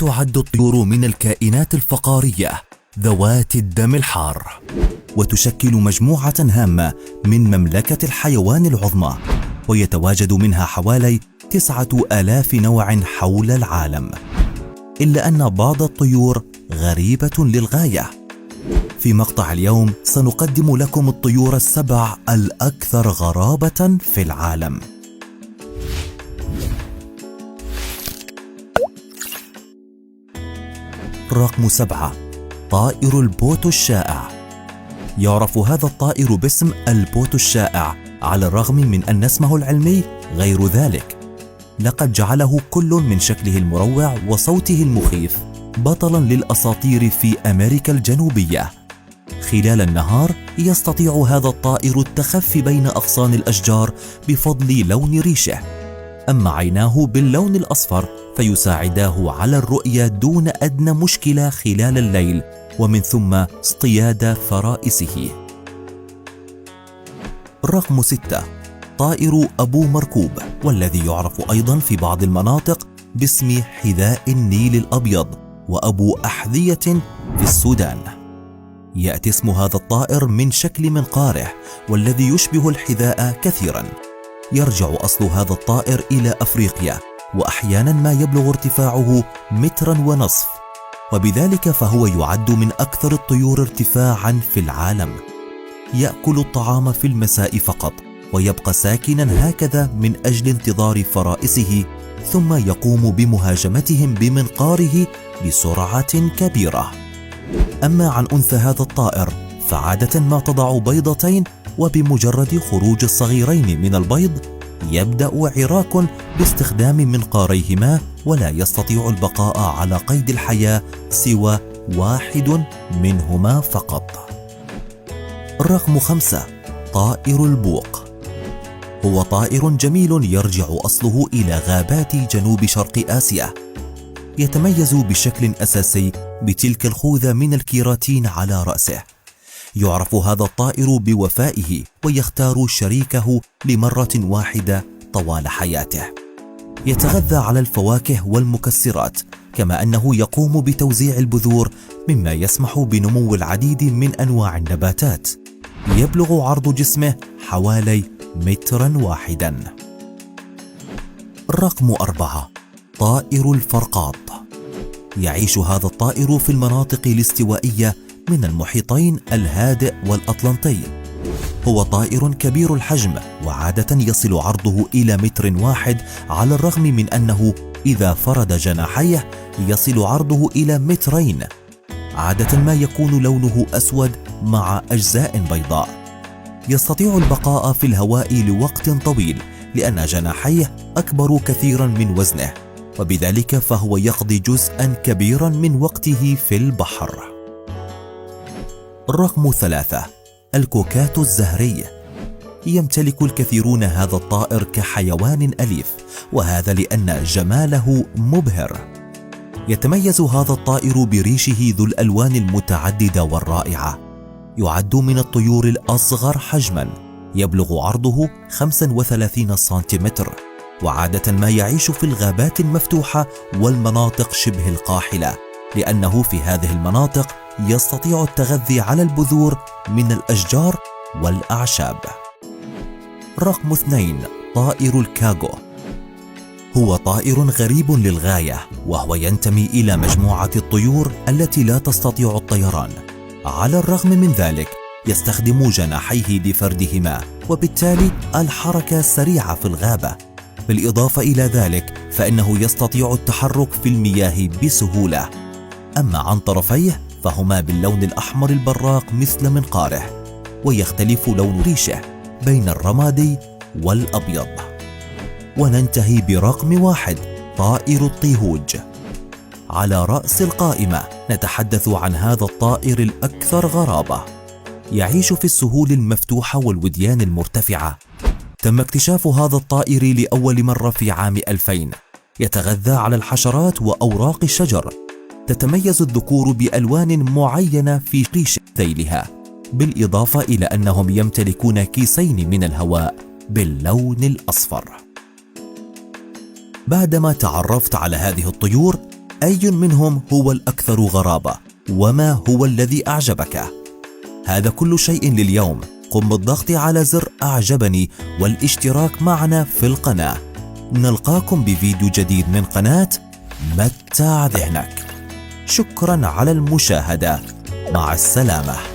تعد الطيور من الكائنات الفقارية ذوات الدم الحار، وتشكل مجموعة هامة من مملكة الحيوان العظمى، ويتواجد منها حوالي 9000 نوع حول العالم، إلا أن بعض الطيور غريبة للغاية. في مقطع اليوم سنقدم لكم الطيور السبع الأكثر غرابة في العالم. رقم 7. طائر البوت الشائع. يعرف هذا الطائر باسم البوت الشائع على الرغم من أن اسمه العلمي غير ذلك. لقد جعله كل من شكله المروع وصوته المخيف بطلا للأساطير في أمريكا الجنوبية. خلال النهار يستطيع هذا الطائر التخفي بين أغصان الأشجار بفضل لون ريشه، أما عيناه باللون الأصفر فيساعداه على الرؤية دون أدنى مشكلة خلال الليل، ومن ثم اصطياد فرائسه. رقم 6. طائر أبو مركوب، والذي يعرف أيضا في بعض المناطق باسم حذاء النيل الأبيض وأبو أحذية في السودان. يأتي اسم هذا الطائر من شكل منقاره والذي يشبه الحذاء كثيرا. يرجع أصل هذا الطائر إلى أفريقيا، وأحيانا ما يبلغ ارتفاعه 1.5 متر، وبذلك فهو يعد من أكثر الطيور ارتفاعا في العالم. يأكل الطعام في المساء فقط، ويبقى ساكنا هكذا من أجل انتظار فرائسه، ثم يقوم بمهاجمتهم بمنقاره بسرعة كبيرة. أما عن أنثى هذا الطائر فعادة ما تضع بيضتين، وبمجرد خروج الصغيرين من البيض يبدأ عراك باستخدام منقاريهما، ولا يستطيع البقاء على قيد الحياة سوى واحد منهما فقط. رقم 5. طائر البوق. هو طائر جميل يرجع أصله إلى غابات جنوب شرق آسيا. يتميز بشكل أساسي بتلك الخوذة من الكيراتين على رأسه. يعرف هذا الطائر بوفائه، ويختار شريكه لمرة واحدة طوال حياته. يتغذى على الفواكه والمكسرات، كما أنه يقوم بتوزيع البذور، مما يسمح بنمو العديد من أنواع النباتات. يبلغ عرض جسمه حوالي 1 متر. رقم 4. طائر الفرقاط. يعيش هذا الطائر في المناطق الاستوائية من المحيطين الهادئ والأطلنطي. هو طائر كبير الحجم، وعادة يصل عرضه إلى 1 متر، على الرغم من أنه إذا فرد جناحيه يصل عرضه إلى 2 متر. عادة ما يكون لونه أسود مع أجزاء بيضاء. يستطيع البقاء في الهواء لوقت طويل لأن جناحيه أكبر كثيرا من وزنه، وبذلك فهو يقضي جزءا كبيرا من وقته في البحر. رقم 3. الكوكات الزهري. يمتلك الكثيرون هذا الطائر كحيوان أليف، وهذا لأن جماله مبهر. يتميز هذا الطائر بريشه ذو الألوان المتعددة والرائعة. يعد من الطيور الأصغر حجما، يبلغ عرضه 35 سنتيمتر، وعادة ما يعيش في الغابات المفتوحة والمناطق شبه القاحلة، لأنه في هذه المناطق يستطيع التغذي على البذور من الأشجار والأعشاب. رقم 2. طائر الكاغو. هو طائر غريب للغاية، وهو ينتمي إلى مجموعة الطيور التي لا تستطيع الطيران. على الرغم من ذلك يستخدم جناحيه لفردهما، وبالتالي الحركة سريعة في الغابة. بالإضافة إلى ذلك فإنه يستطيع التحرك في المياه بسهولة. أما عن طرفيه فهما باللون الأحمر البراق مثل منقاره، ويختلف لون ريشه بين الرمادي والأبيض. وننتهي برقم 1. طائر الطيهوج. على رأس القائمة نتحدث عن هذا الطائر الأكثر غرابة. يعيش في السهول المفتوحة والوديان المرتفعة. تم اكتشاف هذا الطائر لأول مرة في عام 2000. يتغذى على الحشرات وأوراق الشجر. تتميز الذكور بألوان معينة في ريش ذيلها، بالإضافة إلى أنهم يمتلكون كيسين من الهواء باللون الأصفر. بعدما تعرفت على هذه الطيور أي منهم هو الأكثر غرابة؟ وما هو الذي أعجبك؟ هذا كل شيء لليوم. قم بالضغط على زر أعجبني والاشتراك معنا في القناة. نلقاكم بفيديو جديد من قناة متع ذهنك. شكرا على المشاهدة. مع السلامة.